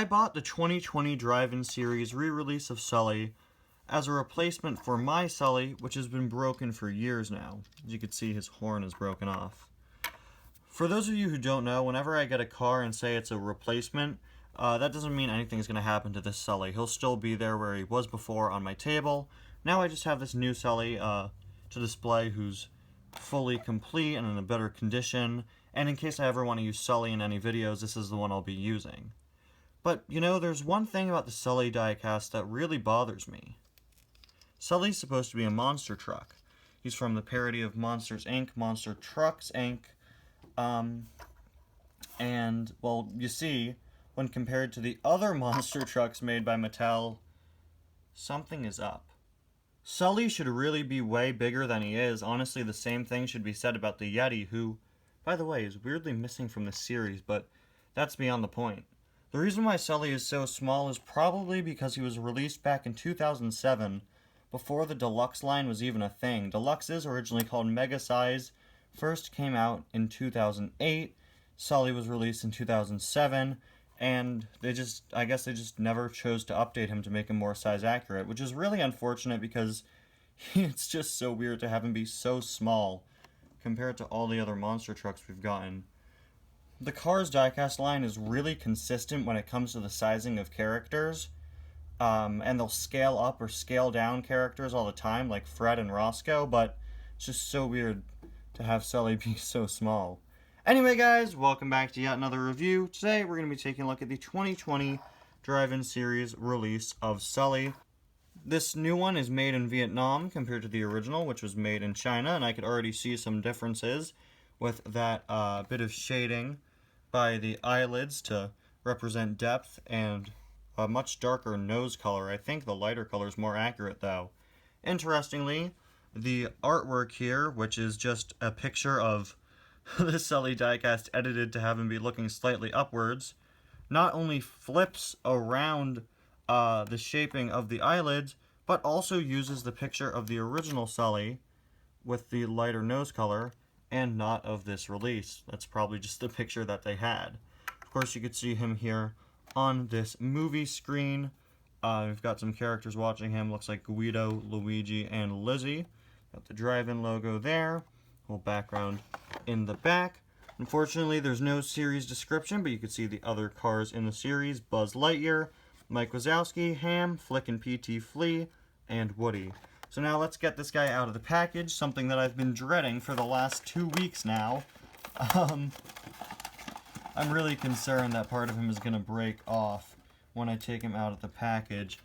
I bought the 2020 Drive-In Series re-release of Sulley as a replacement for my Sulley, which has been broken for years now. As you can see, his horn is broken off. For those of you who don't know, whenever I get a car and say it's a replacement, that doesn't mean anything's going to happen to this Sulley. He'll still be there where he was before on my table. Now I just have this new Sulley to display, who's fully complete and in a better condition. And in case I ever want to use Sulley in any videos, this is the one I'll be using. But, you know, there's one thing about the Sulley diecast that really bothers me. Sulley's supposed to be a monster truck. He's from the parody of Monsters, Inc., Monster Trucks, Inc., and, well, you see, when compared to the other monster trucks made by Mattel, something is up. Sulley should really be way bigger than he is. Honestly, the same thing should be said about the Yeti, who, by the way, is weirdly missing from this series, but that's beyond the point. The reason why Sulley is so small is probably because he was released back in 2007, before the Deluxe line was even a thing. Deluxes, originally called Mega Size, first came out in 2008. Sulley was released in 2007, and I guess they just never chose to update him to make him more size accurate, which is really unfortunate because it's just so weird to have him be so small compared to all the other monster trucks we've gotten. The Cars diecast line is really consistent when it comes to the sizing of characters, and they'll scale up or scale down characters all the time, like Fred and Roscoe, but it's just so weird to have Sulley be so small. Anyway, guys, welcome back to yet another review. Today, we're going to be taking a look at the 2020 Drive-In Series release of Sulley. This new one is made in Vietnam compared to the original, which was made in China, and I could already see some differences with that bit of shading by the eyelids to represent depth and a much darker nose color. I think the lighter color is more accurate, though. Interestingly, the artwork here, which is just a picture of the Sulley diecast edited to have him be looking slightly upwards, not only flips around the shaping of the eyelids, but also uses the picture of the original Sulley with the lighter nose color, and not of this release. That's probably just the picture that they had. Of course, you could see him here on this movie screen. We've got some characters watching him. Looks like Guido, Luigi, and Lizzie. Got the Drive-In logo there. Whole background in the back. Unfortunately, there's no series description, but you can see the other cars in the series. Buzz Lightyear, Mike Wazowski, Ham, Flick and P.T. Flea, and Woody. So now let's get this guy out of the package, something that I've been dreading for the last 2 weeks now. I'm really concerned that part of him is going to break off when I take him out of the package.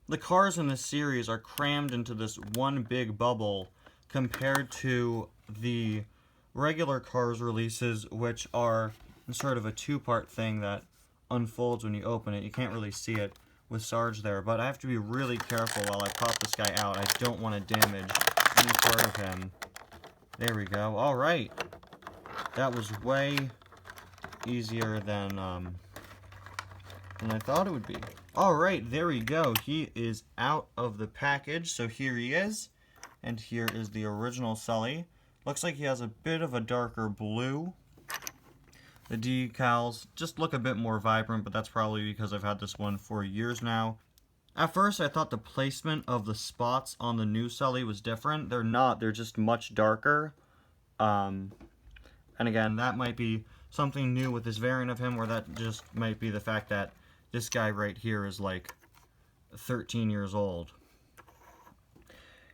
The cars in this series are crammed into this one big bubble compared to the regular Cars releases, which are sort of a two-part thing that unfolds when you open it. You can't really see it with Sarge there, but I have to be really careful while I pop this guy out. I don't want to damage any part of him. There we go. Alright. That was way easier than I thought it would be. Alright, there we go. He is out of the package, so here he is. And here is the original Sulley. Looks like he has a bit of a darker blue. The decals just look a bit more vibrant, but that's probably because I've had this one for years now. At first, I thought the placement of the spots on the new Sulley was different. They're not. They're just much darker. And again, that might be something new with this variant of him, or that just might be the fact that this guy right here is like 13 years old.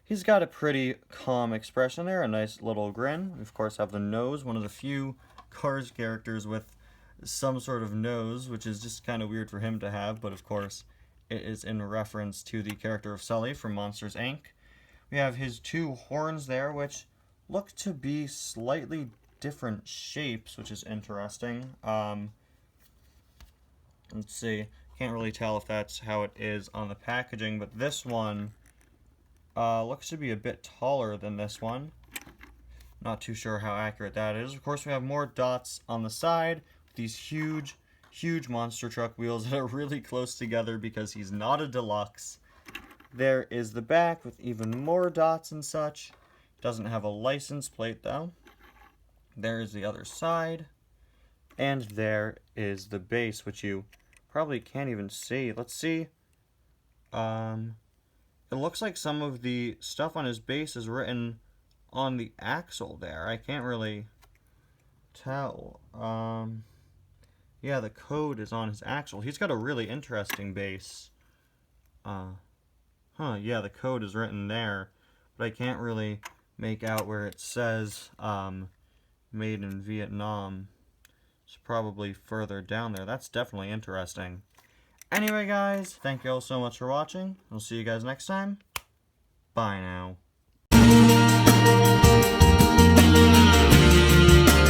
He's got a pretty calm expression there, a nice little grin. We, of course, have the nose, one of the few Cars characters with some sort of nose, which is just kind of weird for him to have, but of course it is in reference to the character of Sulley from Monsters, Inc. We have his two horns there, which look to be slightly different shapes, which is interesting. Let's see, can't really tell if that's how it is on the packaging, but this one looks to be a bit taller than this one. Not too sure how accurate that is. Of course, we have more dots on the side. These huge, huge monster truck wheels that are really close together because he's not a deluxe. There is the back with even more dots and such. Doesn't have a license plate, though. There is the other side. And there is the base, which you Probably can't even see. Let's see. It looks like some of the stuff on his base is written on the axle there. I can't really tell. Yeah, the code is on his axle. He's got a really interesting base. Yeah, the code is written there, but I can't really make out where it says, made in Vietnam. It's probably further down there. That's definitely interesting. Anyway, guys, thank you all so much for watching. I'll see you guys next time. Bye now.